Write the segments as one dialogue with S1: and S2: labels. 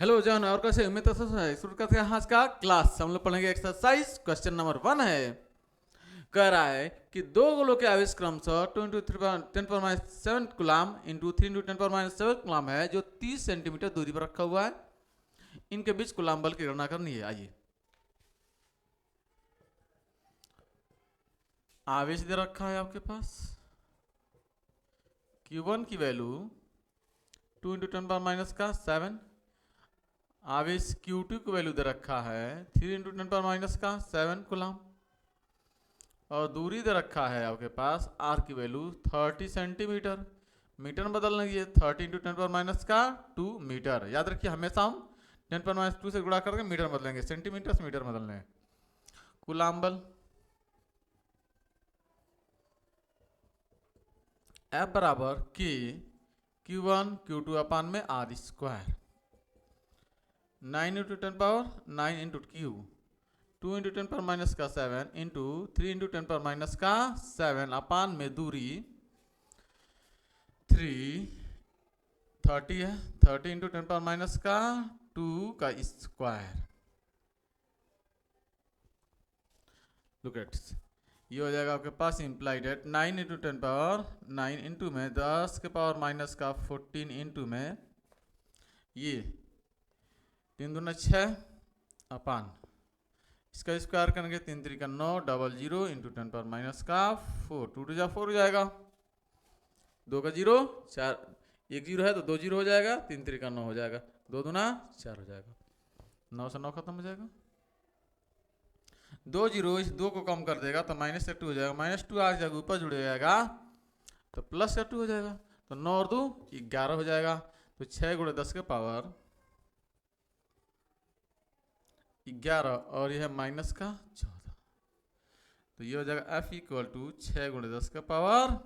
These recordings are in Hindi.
S1: हेलो जॉन, और कैसे उम्मीद तो है शुरू करते हैं आज का क्लास। हम लोग पढ़ेंगे एक्सरसाइज। क्वेश्चन नंबर 1 है, कह रहा है कि दो गोलों के आवेश क्रमशः 2 into 10⁻7 coulomb into 3 into 10⁻7 coulomb है, जो 30 सेंटीमीटर दूरी पर रखा हुआ है। इनके बीच कूलाम बल की गणना करनी है। आइए, आवेश दे रखा है आपके पास, Q1 की वैल्यू 2 इंटू 10⁻7, आवेश Q2 की वैल्यू दे रखा है 3 इंटू 10⁻7 कूलाम, और दूरी दे रखा है आपके पास R की वैल्यू 30 सेंटीमीटर। मीटर में बदलना है 30 इंटू 10⁻2 मीटर। याद रखिए, हमेशा हम 10⁻2 से गुणा करके मीटर बदलेंगे, सेंटीमीटर से मीटर बदलने हैं। कूलाम बल F बराबर K Q1 Q2 अपान में R square, 9 into 10⁻9 into Q, 2 into 10⁻7 into 3 into 10⁻7 अपान में दूरी 30 है, 30 इंटू 10⁻2 का स्क्वायर। लुक एट, ये हो जाएगा आपके पास इम्प्लाइड एट 9 इंटू 10⁻9 इंटू में 10 के पावर माइनस का 14 इंटू में ये 3 दूना 6 अपान इसका स्क्वायर करेंगे 3 3 का 9 00 इंटू 10⁻4 2 2 जा 4 हो जाएगा, 2 का 0 4, 1 0 है तो 2 0 हो जाएगा, 3 3 का 9 हो जाएगा, 2 दूना 4 हो जाएगा, 9 से 9 खत्म हो जाएगा। 2 0 इस 2 को कम कर देगा तो -2 हो जाएगा, -2 आ जाएगा ऊपर जुड़ जाएगा तो +2 हो जाएगा, तो 9 और 2 11 हो जाएगा। तो 6 गुणे 10 के पावर 11 और यह माइनस का 14, तो ये हो जाएगा F इक्वल टू 6 गुणे 10 का पावर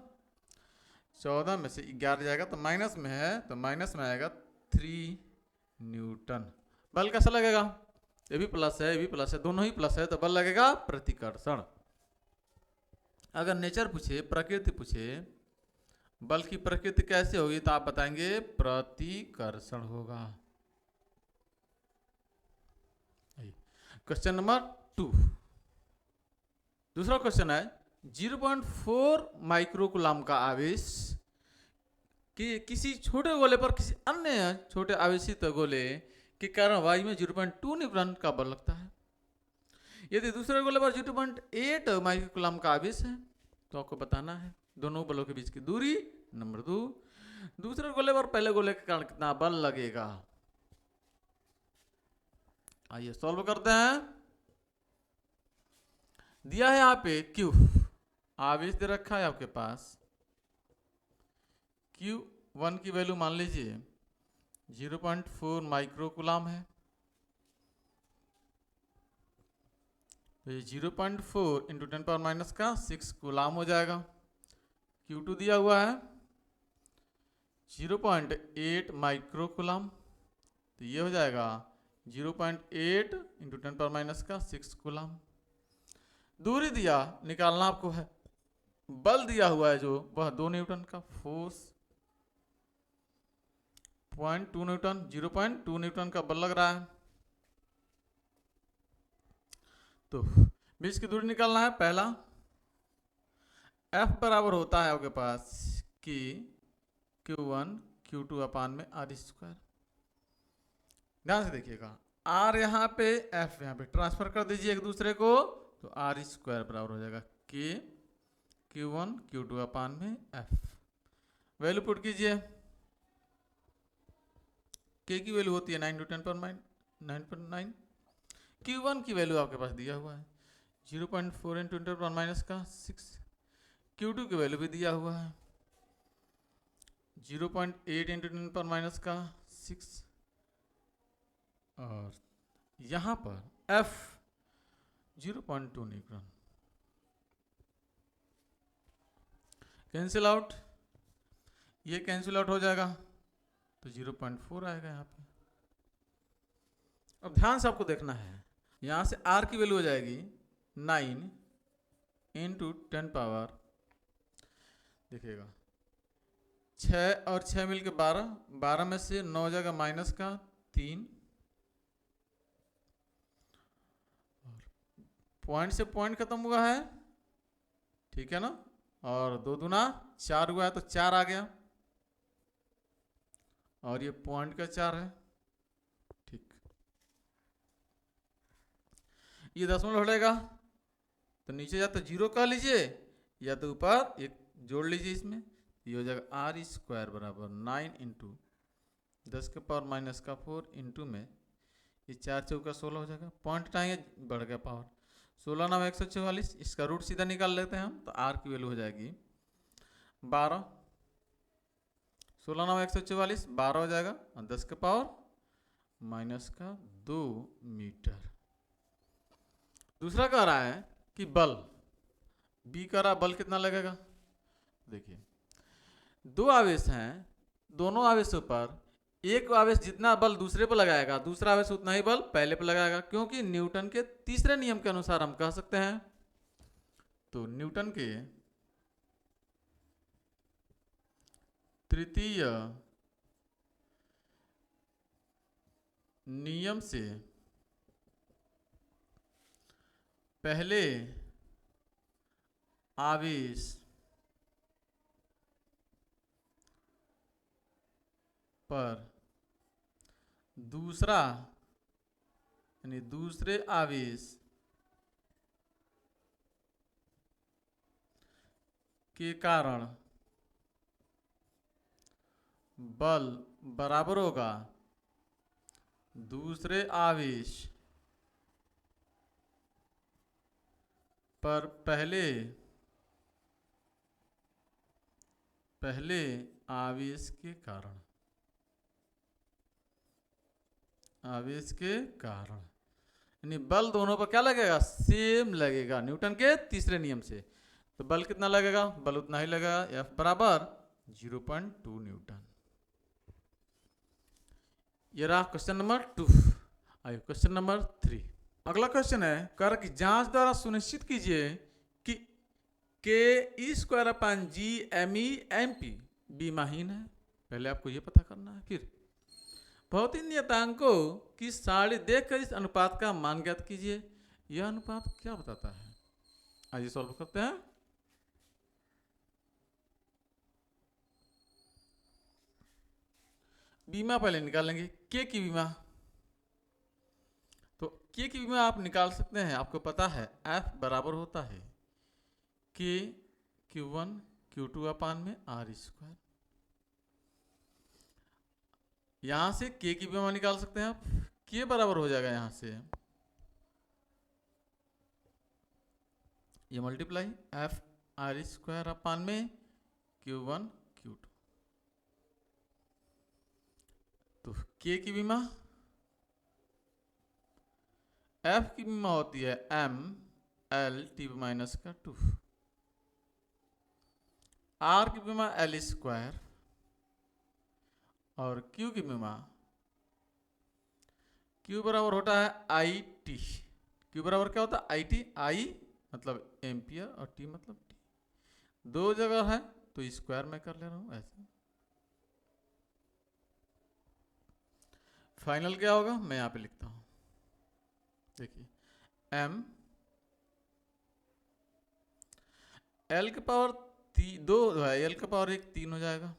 S1: 14 में से 11 जाएगा तो माइनस में है, तो माइनस में आएगा 3 न्यूटन। बल कैसा लगेगा? ये भी प्लस है, ये भी प्लस है, दोनों ही प्लस है, तो बल लगेगा प्रतिकर्षण। अगर नेचर पूछे, प्रकृति पूछे, बल की प्रकृति कैसे होगी, तो आप बताएंगे प्रतिकर्षण होगा। क्वेश्चन नंबर 2, दूसरा क्वेश्चन है 0.4 माइक्रोकूलाम का आवेश कि किसी छोटे गोले पर किसी अन्य छोटे आवेशित गोले के कारण वायु में 0.2 न्यूटन का बल लगता है। यदि दूसरे गोले पर 0.8 माइक्रोकूलाम का आवेश है तो आपको बताना है दोनों बलों के बीच की दूरी। नंबर 2, दूसरे गोले पर पहले गोले के कारण कितना बल लगेगा। आइए सॉल्व करते हैं। दिया है यहाँ पे Q, आवेश दे रखा है आपके पास, Q1 की वैल्यू मान लीजिए 0.4 माइक्रोकूलाम है, तो ये 0.4 इंटू 10⁻6 कूलाम हो जाएगा। Q2 दिया हुआ है 0.8 माइक्रोकूलाम, तो ये हो जाएगा 0.8 इंटू 10⁻6 कूलाम। दूरी दिया, निकालना आपको है। बल दिया हुआ है जो वह 2 न्यूटन का, फोर्स 0.2 न्यूटन, 0.2 न्यूटन का बल लग रहा है। तो बीच की दूरी निकालना है। पहला F बराबर होता है आपके पास कि Q1 Q2 अपान में R स्क्वायर। ध्यान से देखिएगा, R यहाँ पे F यहाँ पे ट्रांसफर कर दीजिए एक दूसरे को, तो R स्क्वायर बराबर हो जाएगा K Q1 Q2 अपान में F। वैल्यू पुट कीजिए, K की वैल्यू होती है 9 इंटू 10⁻9, Q1 की वैल्यू आपके पास दिया हुआ है 0.4 इंटू 10⁻6, Q2 की वैल्यू भी दिया हुआ है 0.8 इंटू 10⁻6, और यहाँ पर F 0.2 न्यूटन। कैंसिल आउट, ये कैंसिल आउट हो जाएगा तो 0.4 आएगा यहाँ पे। अब ध्यान से आपको देखना है, यहाँ से R की वैल्यू हो जाएगी 9 इंटू 10 पावर, देखिएगा 6 और 6 मिलके 12, 12 में से 9 हो जाएगा माइनस का 3, पॉइंट से पॉइंट खत्म हुआ है, ठीक है ना, और 2 दूना 4 हुआ है तो 4 आ गया, और ये पॉइंट का 4 है, ठीक। ये दशमलव हटेगा तो नीचे या तो 0 कर लीजिए या तो ऊपर एक जोड़ लीजिए इसमें, ये हो जाएगा आर स्क्वायर बराबर 9 इंटू 10 के पावर माइनस का 4 इंटू में ये 4 चौका 16 हो जाएगा, पॉइंट हटाएंगे बढ़ गया पावर, 16 9 144, इसका रूट सीधा निकाल लेते हैं हम, तो आर की वैल्यू हो जाएगी 12, 16 9 144 12 हो जाएगा, और 10 के पावर माइनस का 2 मीटर। दूसरा कह रहा है कि बल, बी कह रहा बल कितना लगेगा, देखिए 2 आवेश हैं, दोनों आवेशों पर एक आवेश जितना बल दूसरे पर लगाएगा दूसरा आवेश उतना ही बल पहले पर लगाएगा, क्योंकि न्यूटन के तीसरे नियम के अनुसार हम कह सकते हैं, तो न्यूटन के तृतीय नियम से पहले आवेश पर दूसरा यानी दूसरे आवेश के कारण बल बराबर होगा दूसरे आवेश पर पहले आवेश के कारण, यानी बल दोनों पर क्या लगेगा, सेम लगेगा न्यूटन के तीसरे नियम से, तो बल कितना लगेगा, बल उतना ही लगेगा, F बराबर 0.2 न्यूटन। ये रहा क्वेश्चन नंबर 2। आइए क्वेश्चन नंबर 3। अगला क्वेश्चन है, कर की जांच द्वारा सुनिश्चित कीजिए कि K²/G MEMP बीमाहीन है। पहले आपको ये पता करना है, फिर भौतिक नियतांकों की सारणी देखकर इस अनुपात का मान ज्ञात कीजिए। यह अनुपात क्या बताता है, आइए सॉल्व करते हैं। बीमा पहले निकालेंगे, के की बीमा, तो के की बीमा आप निकाल सकते हैं, आपको पता है F बराबर होता है के Q1 Q2 अपान में R²। यहां से के की बीमा निकाल सकते हैं आप, के बराबर हो जाएगा यहां से ये मल्टीप्लाई F R² अपान में Q1 Q2, तो के की बीमा, F की बीमा होती है M(L)(T)⁻², R की बीमा L², और Q की बीमा, Q बराबर होता है IT। Q बराबर क्या होता है, IT, I मतलब एम्पियर और T मतलब T, दो जगह है तो स्क्वायर में कर ले रहा हूं ऐसे। फाइनल क्या होगा मैं यहां पे लिखता हूं, देखिए M L के पावर 2 है, L के पावर 1 3 हो जाएगा,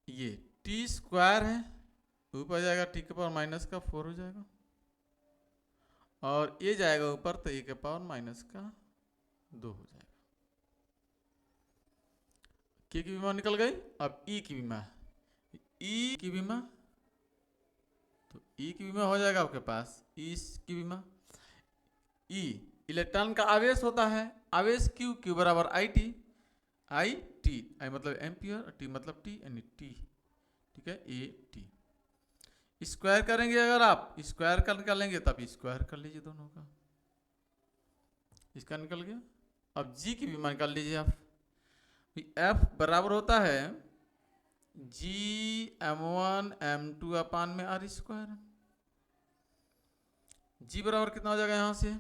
S1: ये T² है, ऊपर जाएगा T के पावर माइनस का 4 हो जाएगा, और ये जाएगा ऊपर तो E के पावर माइनस का 2 हो जाएगा। के की बीमा निकल गई। अब E की बीमा, E की बीमा, तो E की बीमा हो जाएगा आपके पास E की बीमा, E इलेक्ट्रॉन का आवेश होता है, आवेश Q, Q बराबर IT, IT I मतलब एम्पियर और T मतलब T यानी T, ठीक है, AT। स्क्वायर करेंगे, अगर आप स्क्वायर कर निकालेंगे तब स्क्वायर कर लीजिए दोनों का, इसका निकल गया। अब G की बीमा निकाल लीजिए आप, F बराबर होता है G M1 M2 अपान में R²। G बराबर कितना हो जाएगा यहां से,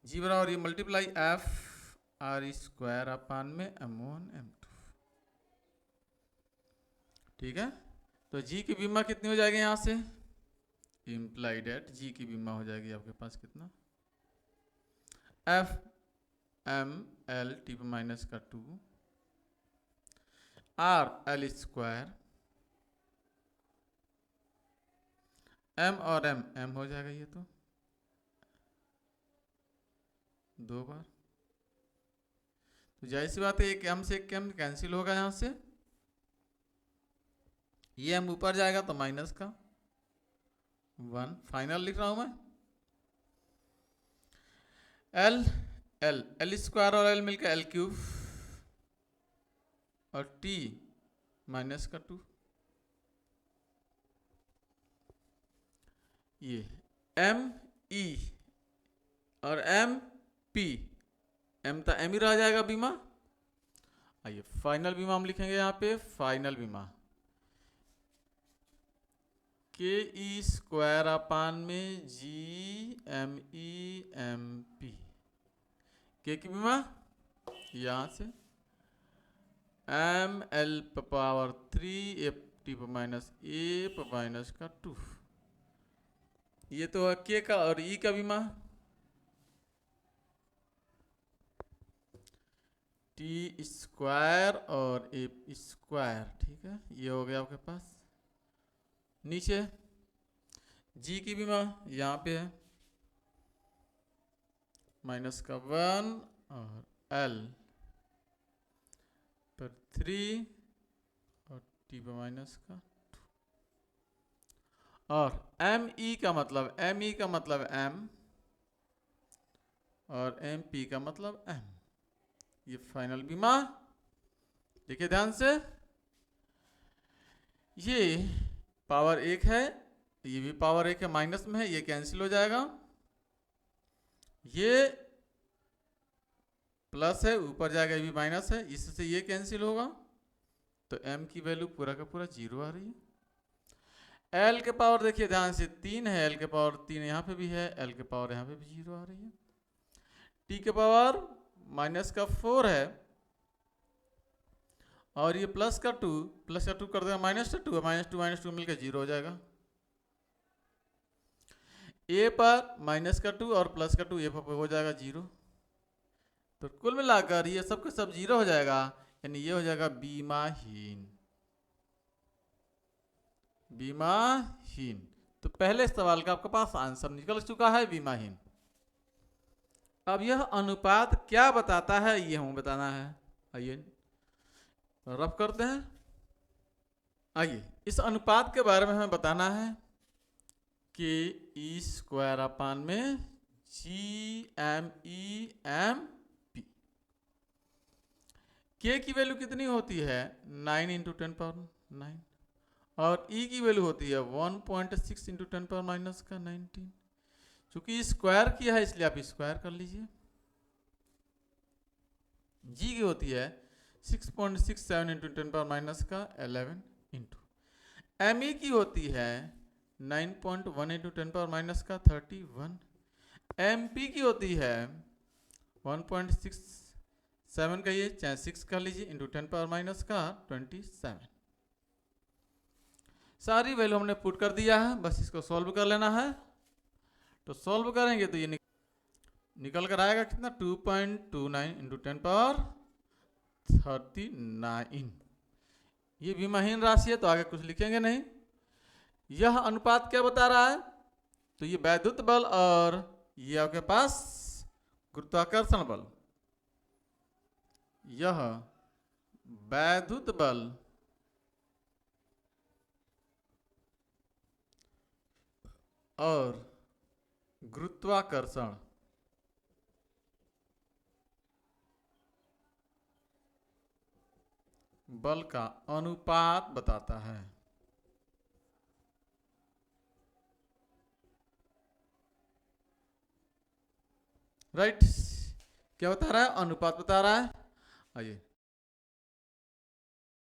S1: G बराबर ये मल्टीप्लाई F R² अपान में M1 M2, ठीक है। तो जी की बीमा कितनी हो जाएगी यहाँ से, इम्प्लाइड एट जी की बीमा हो जाएगी आपके पास कितना, एफ एम एल टी पर माइनस का 2 आर एल स्क्वायर एम और एम हो जाएगा ये तो 2 बार, तो जाहिर सी बात है एक एम से एक एम कैंसिल होगा यहाँ से, ये एम ऊपर जाएगा तो माइनस का 1 फाइनल लिख रहा हूं मैं, एल एल एल स्क्वायर और एल मिलकर एल क्यूब और टी माइनस का 2, ये एम ई और एम पी, एम तो एम ही रह जाएगा बीमा, आइए फाइनल बीमा हम लिखेंगे यहाँ पे, फाइनल बीमा के ई स्क्वायर अपान में G M E M P, K की बीमा यहाँ से M L power 3 A T पर माइनस ए पर माइनस का 2, ये तो है के का, और ई का बीमा टी स्क्वायर और ए स्क्वायर, ठीक है ये हो गया आपके पास, नीचे जी की बीमा यहाँ पे है माइनस का 1 और एल पर 3 और टी पर माइनस का 2, और एम ई का मतलब एम और एम पी का मतलब एम, ये फाइनल बीमा, देखिए ध्यान से, ये पावर 1 है, ये भी पावर 1 है, माइनस में है, ये कैंसिल हो जाएगा, ये प्लस है ऊपर जाएगा, ये भी माइनस है, इससे ये कैंसिल होगा, तो m की वैल्यू पूरा का पूरा 0 आ रही है। l के पावर देखिए ध्यान से 3 है, l के पावर 3 यहाँ पे भी है, l के पावर यहाँ पे भी 0 आ रही है, t के पावर माइनस का 4 है और ये प्लस का 2 कर देगा माइनस का 2, माइनस टू मिलकर 0 हो जाएगा, a पर माइनस का 2 और प्लस का 2 a पर हो जाएगा 0, तो कुल मिलाकर ये सब के सब 0 हो जाएगा, यानी ये हो जाएगा बीमाहीन, बीमाहीन। तो पहले सवाल का आपके पास आंसर निकल चुका है, बीमाहीन। अब यह अनुपात क्या बताता है ये हमें बताना है, आइए रफ करते हैं। आइए इस अनुपात के बारे में हमें बताना है कि ई स्क्वायर अपान में G M E M P, K की वैल्यू कितनी होती है 9 इंटू 10 पावर 9 और ई की वैल्यू होती है 1.6 इंटू 10 पावर माइनस का 19, चूंकि स्क्वायर किया है इसलिए आप स्क्वायर कर लीजिए, जी की होती है 6.67 इंटू 10 पावर माइनस का 11 इंटू, एम ई की होती है 9.1 इंटू 10 पावर माइनस का 31, एम पी की होती है 1.67 का ये चाहे 6 कर लीजिए इंटू 10 पावर माइनस का 27, सारी वैल्यू हमने पुट कर दिया है, बस इसको सॉल्व कर लेना है। तो सॉल्व करेंगे तो ये निकल कर आएगा कितना 2.29 इंटू 10 पावर 39, ये बीमाहीन राशि है तो आगे कुछ लिखेंगे नहीं। यह अनुपात क्या बता रहा है, तो ये वैद्युत बल और ये आपके पास गुरुत्वाकर्षण बल, यह वैद्युत बल और गुरुत्वाकर्षण बल का अनुपात बताता है। राइट, क्या बता रहा है, अनुपात बता रहा है। आइए